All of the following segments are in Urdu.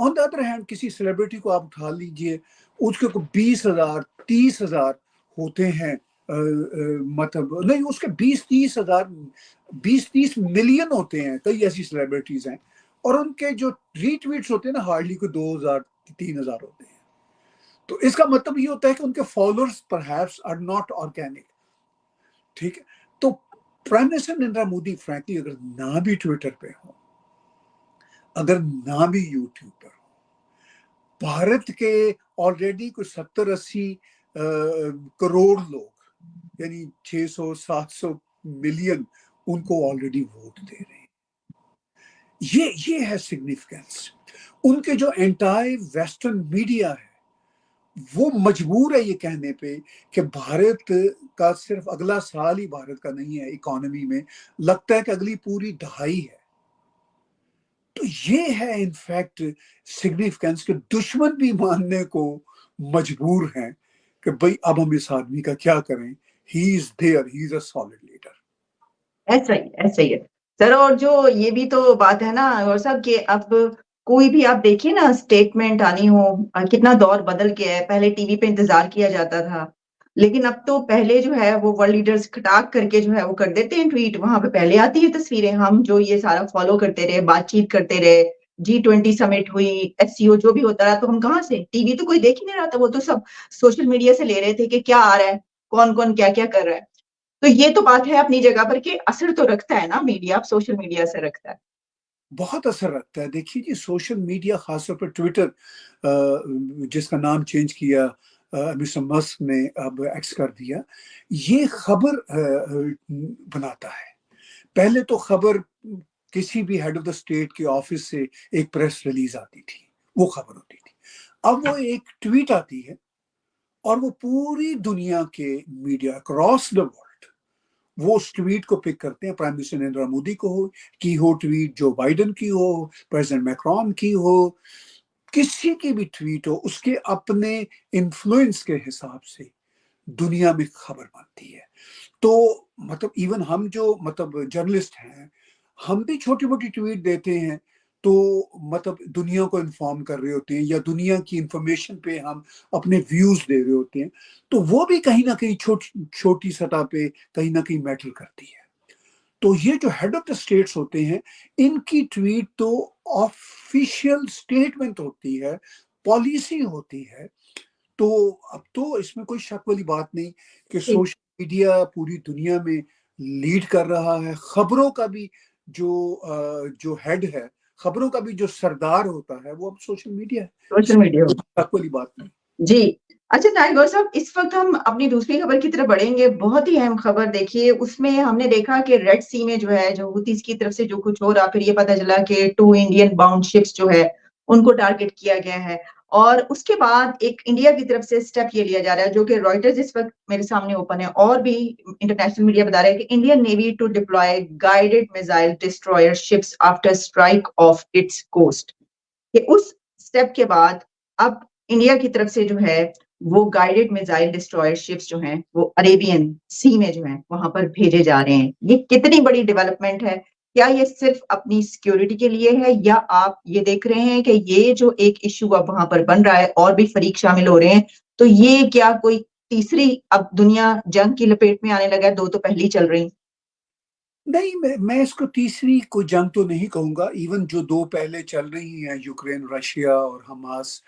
آن دا ادر ہینڈ کسی سیلیبریٹی کو آپ اٹھا لیجئے، اس کے 20,000 30,000 ہوتے ہیں، مطلب نہیں، اس کے 20-30,000 20-30 ملین ہوتے ہیں، کئی ایسی سیلیبریٹیز ہیں، اور ان کے جو ری ٹویٹس ہوتے ہیں نا ہارڈلی کوئی 2,000 3,000 ہوتے ہیں. تو اس کا مطلب یہ ہوتا ہے کہ ان کے followers perhaps are not organic. ٹھیک ہے، تو prime minister Narendra Modi frankly اگر نہ بھی ٹویٹر پہ ہو، اگر نہ بھی یوٹیوب پر ہو، بھارت کے آلریڈی کوئی 70-80 کروڑ لوگ، یعنی 600-700 ملین ان کو آلریڈی ووٹ دے رہے ہیں. یہ ہے سگنیفیکینس. ان کے جو اینٹائی ویسٹرن میڈیا ہے وہ مجبور ہے یہ کہنے پہ کہ بھارت کا صرف اگلا سال ہی بھارت کا نہیں ہے اکانومی میں، لگتا ہے کہ اگلی پوری دہائی ہے. تو یہ ہے انفیکٹ سگنیفیکینس کہ دشمن بھی ماننے کو مجبور ہیں کہ بھئی اب ہم اس آدمی کا کیا کریں، he is there, he is a solid leader. ایسا ہی ہے سر. اور جو یہ بھی تو بات ہے نا اور صاحب کہ اب کوئی بھی آپ دیکھیے نا اسٹیٹمنٹ آنی ہو، کتنا دور بدل کے ہے. پہلے ٹی وی پہ انتظار کیا جاتا تھا، لیکن اب تو پہلے جو ہے وہ ورلڈ لیڈرز کھٹاک کر کے جو ہے وہ کر دیتے ہیں ٹویٹ. وہاں پہ پہلے آتی ہے تصویریں. ہم جو یہ سارا فالو کرتے رہے، بات چیت کرتے رہے، G20 سمٹ ہوئی، SCO جو بھی ہوتا رہا، تو ہم کہاں سے ٹی وی تو کوئی دیکھ ہی نہیں رہا تھا. وہ تو سب سوشل میڈیا سے لے رہے تھے کہ کیا آ رہا ہے، کون کون کیا کیا کر رہا ہے. تو یہ تو بات ہے اپنی جگہ پر کہ اثر تو رکھتا ہے نا میڈیا، اب سوشل میڈیا سے رکھتا ہے. بہت اثر رکھتا ہے. دیکھیے جی، سوشل میڈیا خاص طور پر ٹویٹر، جس کا نام چینج کیا مسٹر مسک نے، اب ایکس کر دیا، یہ خبر بناتا ہے. پہلے تو خبر کسی بھی ہیڈ آف دا اسٹیٹ کے آفس سے ایک پریس ریلیز آتی تھی، وہ خبر ہوتی تھی. اب وہ ایک ٹویٹ آتی ہے اور وہ پوری دنیا کے میڈیا اکراس دا ورلڈ وہ اس ٹویٹ کو پک کرتے ہیں. پرائم منسٹر نریندر مودی کی ہو ٹویٹ، جو بائیڈن کی ہو، پریزیڈنٹ میکرون کی ہو، کسی کی بھی ٹویٹ ہو، اس کے اپنے انفلوئنس کے حساب سے دنیا میں خبر بنتی ہے. تو مطلب ایون ہم جو مطلب جرنلسٹ ہیں، ہم بھی چھوٹی موٹی ٹویٹ دیتے ہیں تو مطلب دنیا کو انفارم کر رہے ہوتے ہیں، یا دنیا کی انفارمیشن پہ ہم اپنے ویوز دے رہے ہوتے ہیں، تو وہ بھی کہیں نہ کہیں چھوٹی سطح پہ کہیں نہ کہیں میٹر کرتی ہے. تو یہ جو ہیڈ آف دا اسٹیٹس ہوتے ہیں، ان کی ٹویٹ تو آفیشیل اسٹیٹمنٹ ہوتی ہے، پالیسی ہوتی ہے. تو اب تو اس میں کوئی شک والی بات نہیں کہ سوشل میڈیا پوری دنیا میں لیڈ کر رہا ہے. خبروں کا بھی جو ہیڈ ہے، خبروں کا بھی جو سردار ہوتا ہے، وہ اب سوشل میڈیا ہے. سوشل میڈیا شک والی بات نہیں. جی. اچھا طاہر گور صاحب، اس وقت ہم اپنی دوسری خبر کی طرف بڑھیں گے. بہت ہی اہم خبر دیکھیے، اس میں ہم نے دیکھا کہ ریڈ سی میں جو ہے، جو ہوتیز کی طرف سے جو کچھ ہو رہا، پھر یہ پتا چلا کہ 2 انڈین باؤنڈ شپس جو ہے ان کو ٹارگٹ کیا گیا ہے. اور اس کے بعد ایک انڈیا کی طرف سے سٹیپ یہ لیا جا رہا ہے، جو کہ رائٹرز اس وقت میرے سامنے اوپن ہے، اور بھی انٹرنیشنل میڈیا بتا رہا ہے کہ Indian navy to deploy guided missile destroyer ships after strike of its coast. کہ اس سٹیپ کے بعد اب انڈیا کی طرف سے جو ہے وہ گائیڈڈ میزائل ڈسٹرائر شپس جو ہیں وہ عریبین سی میں جو ہیں وہاں پر بھیجے جا رہے ہیں. یہ کتنی بڑی ڈیولپمنٹ ہے؟ کیا یہ صرف اپنی سیکیورٹی کے لیے ہے، یا آپ یہ دیکھ رہے ہیں کہ یہ جو ایک ایشو اب وہاں پر بن رہا ہے اور بھی فریق شامل ہو رہے ہیں، تو یہ کیا کوئی تیسری اب دنیا جنگ کی لپیٹ میں آنے لگا ہے؟ 2 تو پہلی چل رہی. نہیں، میں اس کو تیسری کوئی جنگ تو نہیں کہوں گا. ایون جو 2 پہلے چل رہی ہیں، یوکرین رشیا اور حماس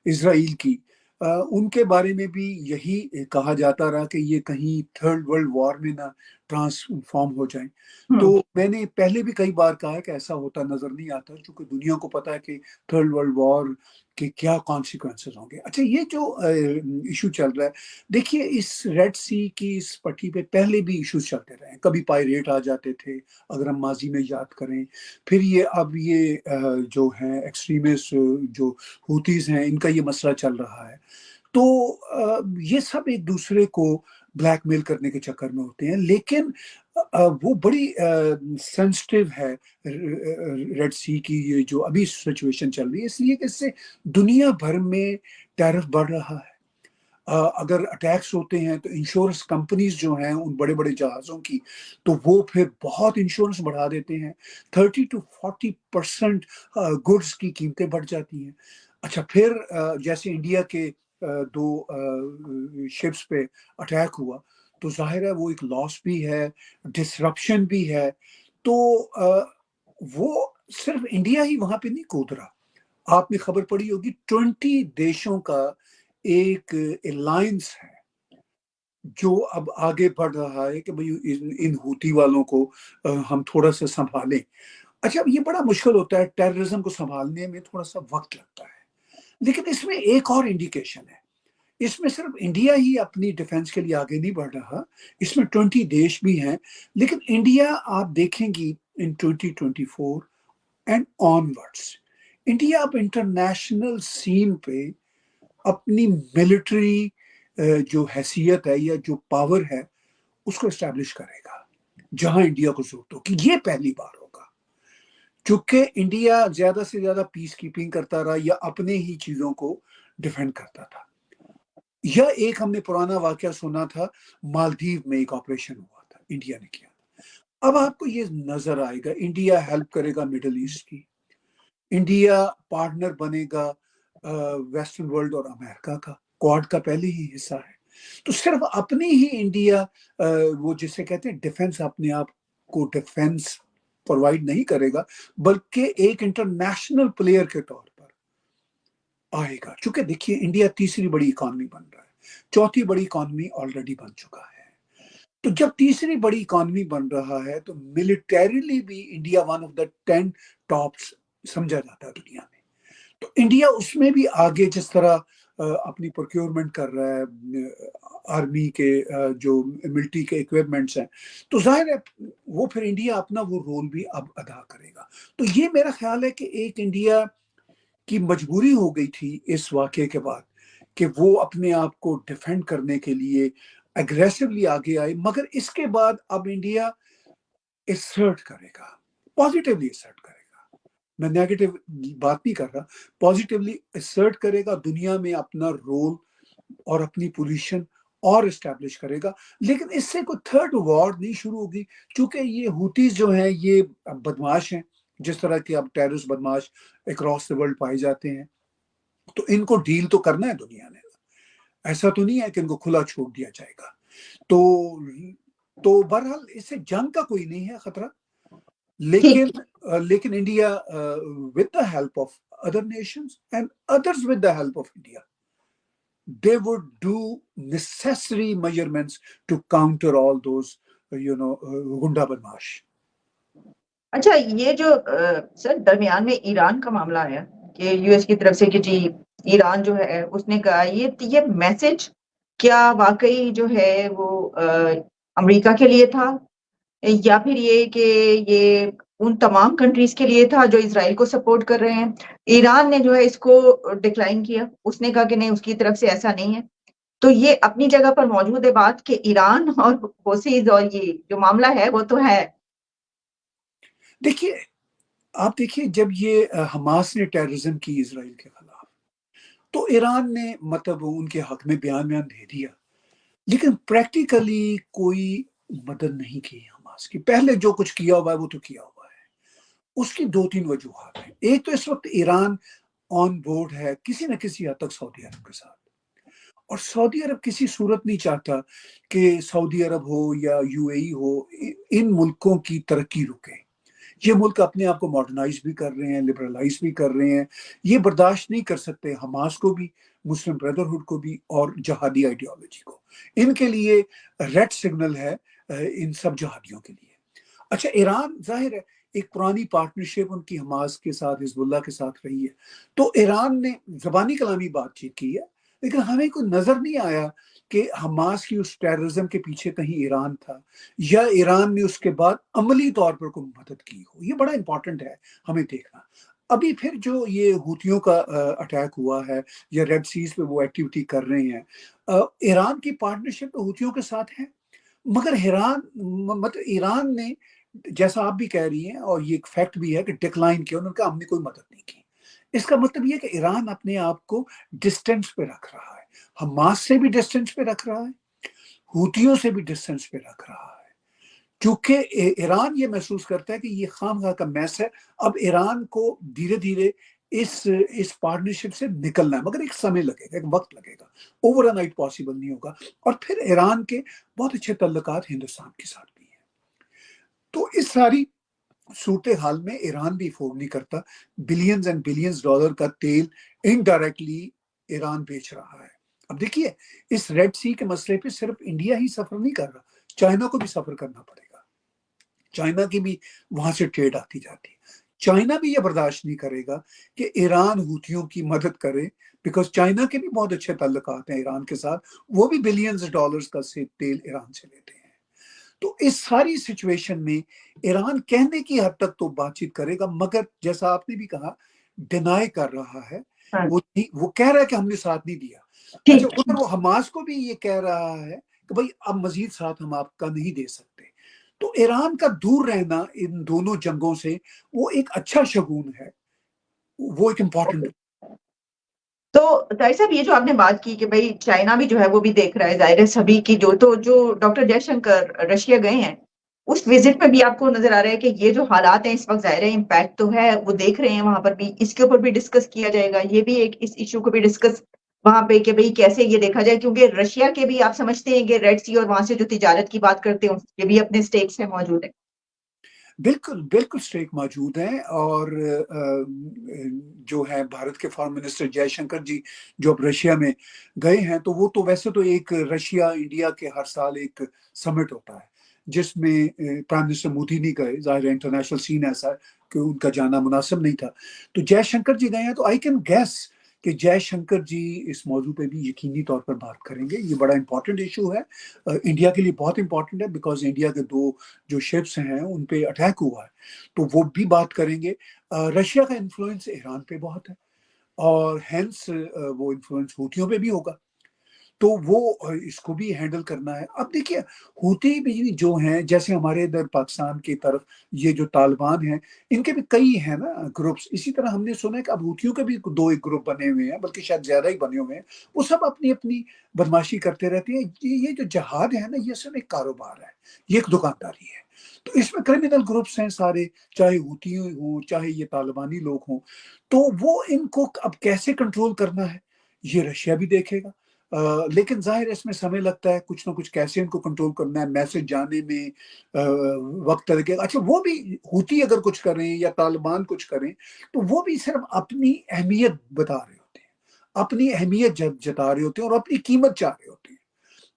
اسرائیل کی، ان کے بارے میں بھی یہی کہا جاتا رہا کہ یہ کہیں تھرڈ ورلڈ وار میں نہ ٹرانسفارم ہو جائیں. تو میں نے پہلے بھی کئی بار کہا کہ ایسا ہوتا نظر نہیں آتا، چونکہ دنیا کو پتا ہے کہ تھرڈ ورلڈ وار کے کیا کانسیکوینسز ہوں گے. اچھا، یہ جو ایشو چل رہا ہے، دیکھیے اس ریڈ سی کی اس پٹی پہ پہلے بھی ایشوز چلتے رہے ہیں. کبھی پائریٹ آ جاتے تھے، اگر ہم ماضی میں یاد کریں. پھر اب یہ جو ہیں ایکسٹریمسٹ جو ہوتیز ہیں، ان کا یہ مسئلہ چل رہا ہے. تو یہ سب ایک دوسرے کو بلیک میل کرنے کے چکر میں ہوتے ہیں. لیکن وہ بڑی سینسٹیو ہے ریڈ سی کی یہ جو ابھی سچویشن چل رہی ہے، اس لیے کہ اس سے دنیا بھر میں ٹیرف بڑھ رہا ہے. اگر اٹیکس ہوتے ہیں تو انشورنس کمپنیز جو ہیں ان بڑے بڑے جہازوں کی، تو وہ پھر بہت انشورنس بڑھا دیتے ہیں، 30 to 40% گڈس کی قیمتیں بڑھ جاتی ہیں۔ اچھا پھر جیسے انڈیا کے دو شپس پہ اٹیک ہوا تو ظاہر ہے وہ ایک لاس بھی ہے، ڈسرپشن بھی ہے، تو وہ صرف انڈیا ہی وہاں پہ نہیں کود رہا۔ آپ نے خبر پڑھی ہوگی 20 دیشوں کا ایک الائنس ہے جو اب آگے بڑھ رہا ہے کہ بھئی ان ہوتی والوں کو ہم تھوڑا سا سنبھالیں۔ اچھا یہ بڑا مشکل ہوتا ہے، ٹیررزم کو سنبھالنے میں تھوڑا سا وقت لگتا ہے، لیکن اس میں ایک اور انڈیکیشن ہے، اس میں صرف انڈیا ہی اپنی ڈیفنس کے لیے آگے نہیں بڑھ رہا، اس میں 20 دیش بھی ہیں، لیکن انڈیا آپ دیکھیں گی ان 2024 اینڈ آنورڈس، انڈیا اب انٹرنیشنل سین پہ اپنی ملٹری جو حیثیت ہے یا جو پاور ہے اس کو اسٹیبلش کرے گا جہاں انڈیا کو ضرورت ہوگی۔ یہ پہلی بار ہوگا، چونکہ انڈیا زیادہ سے زیادہ پیس کیپنگ کرتا رہا یا اپنے ہی چیزوں کو ڈیفینڈ کرتا تھا۔ یا ایک ہم نے پرانا واقعہ سنا تھا، مالدیو میں ایک آپریشن ہوا تھا، انڈیا نے کیا تھا۔ اب آپ کو یہ نظر آئے گا انڈیا ہیلپ کرے گا مڈل ایسٹ کی، انڈیا پارٹنر بنے گا ویسٹرن ورلڈ اور امریکہ کا، کوڈ کا پہلے ہی حصہ ہے، تو صرف اپنی ہی انڈیا وہ جسے کہتے ہیں ڈیفنس، اپنے آپ کو ڈیفنس پرووائڈ نہیں کرے گا، بلکہ ایک انٹرنیشنل پلیئر کے طور پر آئے گا۔ چونکہ دیکھیے انڈیا تیسری بڑی اکانومی بن رہا ہے، چوتھی بڑی اکانومی آلریڈی بن چکا ہے، تو جب تیسری بڑی اکانومی بن رہا ہے تو ملٹریلی بھی India one of the 10 tops سمجھا جاتا ہے دنیا میں، تو انڈیا اس میں بھی آگے جس طرح اپنی پروکیورمنٹ کر رہا ہے آرمی کے جو ملٹری کے اکوپمنٹس ہیں، تو ظاہر ہے وہ پھر انڈیا اپنا وہ رول بھی اب ادا کرے گا۔ تو یہ میرا خیال ہے کہ ایک انڈیا کی مجبوری ہو گئی تھی اس واقعے کے بعد کہ وہ اپنے آپ کو ڈیفینڈ کرنے کے لیے اگریسولی آگے آئے، مگر اس کے بعد اب انڈیا اسرٹ کرے گا، پازیٹیولی اسرٹ کرے گا، میں نیگیٹو بات نہیں کر رہا، پازیٹیولی اسرٹ کرے گا، دنیا میں اپنا رول اور اپنی پوزیشن اور اسٹیبلش کرے گا، لیکن اس سے کوئی تھرڈ وار نہیں شروع ہوگی، چونکہ یہ ہوتیز جو ہیں یہ بدماش ہیں، جس طرح کے اب ٹیررسٹ بدماش اکراس دا ورلڈ پائے جاتے ہیں، تو ان کو ڈیل تو کرنا ہے دنیا نے، ایسا تو نہیں ہے کہ ان کو کھلا چھوڑ دیا جائے گا۔ تو بہرحال اس سے جنگ کا کوئی نہیں ہے خطرہ، لیکن India with the help of other nations and others with the help of India, they would do necessary measurements to counter all those گنڈا بدماش۔ اچھا یہ جو سر درمیان میں ایران کا معاملہ آیا کہ یو ایس کی طرف سے کہ جی ایران جو ہے اس نے کہا یہ میسج کیا واقعی جو ہے وہ امریکہ کے لیے تھا، یا پھر یہ کہ یہ ان تمام کنٹریز کے لیے تھا جو اسرائیل کو سپورٹ کر رہے ہیں؟ ایران نے جو ہے اس کو ڈکلائن کیا، اس نے کہا کہ نہیں اس کی طرف سے ایسا نہیں ہے، تو یہ اپنی جگہ پر موجود ہے بات کہ ایران اور حوثیز اور یہ جو معاملہ ہے وہ تو ہے۔ دیکھیے آپ دیکھیے جب یہ حماس نے ٹیررزم کی اسرائیل کے خلاف تو ایران نے مطلب ان کے حق میں بیان دے دیا، لیکن پریکٹیکلی کوئی مدد نہیں کی حماس کی۔ پہلے جو کچھ کیا ہوا ہے وہ تو کیا ہوا ہے، اس کی 2-3 وجوہات ہیں۔ ایک تو اس وقت ایران آن بورڈ ہے کسی نہ کسی حد تک سعودی عرب کے ساتھ، اور سعودی عرب کسی صورت نہیں چاہتا کہ سعودی عرب ہو یا یو اے ای ہو ان ملکوں کی ترقی رکے۔ یہ ملک اپنے آپ کو ماڈرنائز بھی کر رہے ہیں، لبرلائز بھی کر رہے ہیں، یہ برداشت نہیں کر سکتے حماس کو بھی، مسلم بردرہڈ کو بھی اور جہادی آئیڈیالوجی کو، ان کے لیے ریڈ سگنل ہے ان سب جہادیوں کے لیے۔ اچھا ایران ظاہر ہے ایک پرانی پارٹنرشپ ان کی حماس کے ساتھ حزب اللہ کے ساتھ رہی ہے، تو ایران نے زبانی کلامی بات چیت کی ہے، لیکن ہمیں کوئی نظر نہیں آیا کہ حماس کی اس ٹیررزم کے پیچھے کہیں ایران تھا یا ایران نے اس کے بعد عملی طور پر کوئی مدد کی ہو۔ یہ بڑا امپورٹنٹ ہے ہمیں دیکھنا۔ ابھی پھر جو یہ ہوتیوں کا اٹیک ہوا ہے یا ریڈ سیز پہ وہ ایکٹیویٹی کر رہے ہیں، ایران کی پارٹنرشپ تو ہوتیوں کے ساتھ ہے، مگر ایران نے جیسا آپ بھی کہہ رہی ہیں اور یہ ایک فیکٹ بھی ہے کہ ڈکلائن کیا، انہوں نے کہا ہم نے کوئی مدد نہیں کی۔ اس کا مطلب یہ کہ ایران اپنے آپ کو ڈسٹینس پہ رکھ رہا ہے، حماس سے بھی ڈسٹینس پہ رکھ رہا ہے, ہوتیوں سے بھی ڈسٹینس پہ رکھ رہا ہے, کیونکہ ایران یہ محسوس کرتا ہے کہ یہ خامخواہ کا میس ہے. اب ایران کو دھیرے دھیرے اس پارٹنرشپ سے نکلنا ہے, مگر ایک سمے لگے گا, ایک وقت لگے گا, اوور نائٹ پاسبل نہیں ہوگا. اور پھر ایران کے بہت اچھے تعلقات ہندوستان کے ساتھ بھی ہیں. تو اس ساری صورتحال میں ایران بھی افورڈ نہیں کرتا. بلینز اینڈ بلینز ڈالر کا تیل انڈائریکٹلی ایران بیچ رہا ہے. اب دیکھیے اس ریڈ سی کے مسئلے پہ صرف انڈیا ہی سفر نہیں کر رہا, چائنا کو بھی سفر کرنا پڑے گا. چائنا کی بھی وہاں سے ٹریڈ آتی جاتی ہے. چائنا بھی یہ برداشت نہیں کرے گا کہ ایران ہوتیوں کی مدد کرے, بیکاز چائنا کے بھی بہت اچھے تعلقات ہیں ایران کے ساتھ, وہ بھی بلینز ڈالرز کا تیل ایران سے لیتے ہیں. تو اس ساری سچویشن میں ایران کہنے کی حد تک تو بات چیت کرے گا, مگر جیسا آپ نے بھی کہا ڈینائی کر رہا ہے. وہ کہہ رہا ہے کہ ہم نے ساتھ نہیں دیا. اچھا ادھر وہ حماس کو بھی یہ کہہ رہا ہے کہ بھائی اب مزید ساتھ ہم آپ کا نہیں دے سکتے. تو ایران کا دور رہنا ان دونوں جنگوں سے وہ ایک اچھا شگون ہے, وہ ایک امپورٹنٹ. تو طاہر صاحب یہ جو آپ نے بات کی کہ بھائی چائنا بھی جو ہے وہ بھی دیکھ رہا ہے, ظاہر ہے سبھی کی جو ڈاکٹر جے شنکر رشیا گئے ہیں اس وزٹ میں بھی آپ کو نظر آ رہا ہے کہ یہ جو حالات ہیں اس وقت ظاہر ہے امپیکٹ تو ہے, وہ دیکھ رہے ہیں وہاں پر بھی, اس کے اوپر بھی ڈسکس کیا جائے گا. یہ بھی ایک اس ایشو کو بھی ڈسکس وہاں پہ کہ بھئی کیسے یہ دیکھا جائے, کیونکہ رشیا کے بھی آپ سمجھتے ہیں کہ ریڈ سی اور وہاں سے جو تجارت کی بات کرتے ہیں یہ بھی اپنے سٹیکس میں موجود ہے. بالکل بالکل اسٹیک موجود ہیں. اور جو ہے بھارت کے فارن منسٹر جے شنکر جی جو اب رشیا میں گئے ہیں, تو وہ تو ویسے تو ایک رشیا انڈیا کے ہر سال ایک سمٹ ہوتا ہے جس میں پرائم منسٹر مودی نہیں گئے. ظاہر انٹرنیشنل سین ایسا ہے کہ ان کا جانا مناسب نہیں تھا, تو جے شنکر جی گئے ہیں. تو آئی کین گیس کہ جے شنکر جی اس موضوع پہ بھی یقینی طور پر بات کریں گے. یہ بڑا امپورٹنٹ ایشو ہے, انڈیا کے لیے بہت امپورٹنٹ ہے, بیکاز انڈیا کے 2 جو شپس ہیں ان پہ اٹیک ہوا ہے, تو وہ بھی بات کریں گے. رشیا کا انفلوئنس ایران پہ بہت ہے, اور ہینس وہ انفلوئنس ہوتیوں پہ بھی ہوگا, تو وہ اس کو بھی ہینڈل کرنا ہے. اب دیکھیے ہوتی بھی جو ہیں, جیسے ہمارے ادھر پاکستان کی طرف یہ جو طالبان ہیں ان کے بھی کئی ہیں نا گروپس, اسی طرح ہم نے سنا ہے کہ اب ہوتیوں کے بھی 2 ایک گروپ بنے ہوئے ہیں, بلکہ شاید زیادہ ہی بنے ہوئے ہیں. وہ سب اپنی اپنی بدماشی کرتے رہتے ہیں. یہ جو جہاد ہے نا یہ سب ایک کاروبار ہے, یہ ایک دکانداری ہے. تو اس میں کرمنل گروپس ہیں سارے, چاہے ہوتی ہوں چاہے یہ طالبانی لوگ ہوں, تو وہ ان کو اب کیسے کنٹرول کرنا ہے یہ رشیا بھی دیکھے گا. لیکن ظاہر اس میں سمے لگتا ہے, کچھ نہ کچھ کیسے ان کو کنٹرول کرنا ہے, میسج جانے میں وقت لگے گا. اچھا وہ بھی ہوتی اگر کچھ کریں یا طالبان کچھ کریں تو وہ بھی صرف اپنی اہمیت بتا رہے ہوتے ہیں, اپنی اہمیت جتا رہے ہوتے ہیں, اور اپنی قیمت چاہ رہے ہوتے ہیں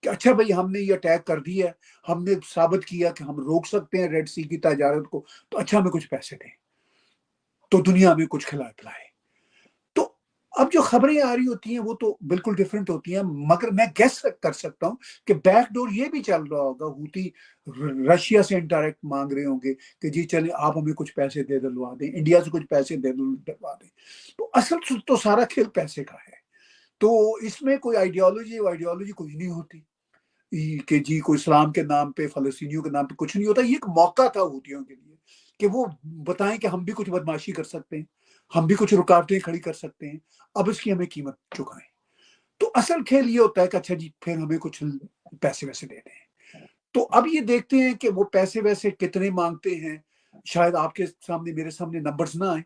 کہ اچھا بھائی ہم نے یہ اٹیک کر دیا ہے, ہم نے ثابت کیا کہ ہم روک سکتے ہیں ریڈ سی کی تجارت کو, تو اچھا ہمیں کچھ پیسے دیں, تو دنیا میں کچھ کھلائے پلائے. اب جو خبریں آ رہی ہوتی ہیں وہ تو بالکل ڈیفرنٹ ہوتی ہیں, مگر میں گیس کر سکتا ہوں کہ بیک ڈور یہ بھی چل رہا ہوگا, ہوتی رشیا سے انڈائریکٹ مانگ رہے ہوں گے کہ جی چلیں آپ ہمیں کچھ پیسے دے دلوا دیں, انڈیا سے کچھ پیسے دے دلوا دیں. تو اصل تو سارا کھیل پیسے کا ہے. تو اس میں کوئی آئیڈیالوجی کوئی نہیں ہوتی کہ جی کوئی اسلام کے نام پہ, فلسطینیوں کے نام پہ کچھ نہیں ہوتا. یہ ایک موقع تھا ہوتیوں کے لیے کہ وہ بتائیں کہ ہم بھی کچھ بدماشی کر سکتے ہیں, ہم بھی کچھ رکاوٹیں کھڑی کر سکتے ہیں, اب اس کی ہمیں قیمت چکائیں. تو اصل کھیل یہ ہوتا ہے کہ اچھا جی پھر ہمیں کچھ پیسے ویسے دے دیں. تو اب یہ دیکھتے ہیں کہ وہ پیسے ویسے کتنے مانگتے ہیں. شاید آپ کے سامنے میرے سامنے نمبرز نہ آئیں,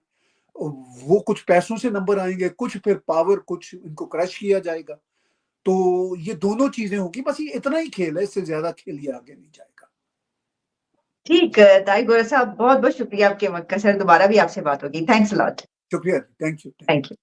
وہ کچھ پیسوں سے نمبر آئیں گے, کچھ پھر پاور, کچھ ان کو کرش کیا جائے گا. تو یہ دونوں چیزیں ہوگی, بس یہ اتنا ہی کھیل ہے, اس سے زیادہ کھیل یہ آگے نہیں جائے گا. ٹھیک ہے طاہر گورر صاحب, بہت بہت شکریہ آپ کے وقت کا. سر دوبارہ بھی آپ سے بات ہوگی. Thanks allot. شکریہ, تھینک یو. Thank you.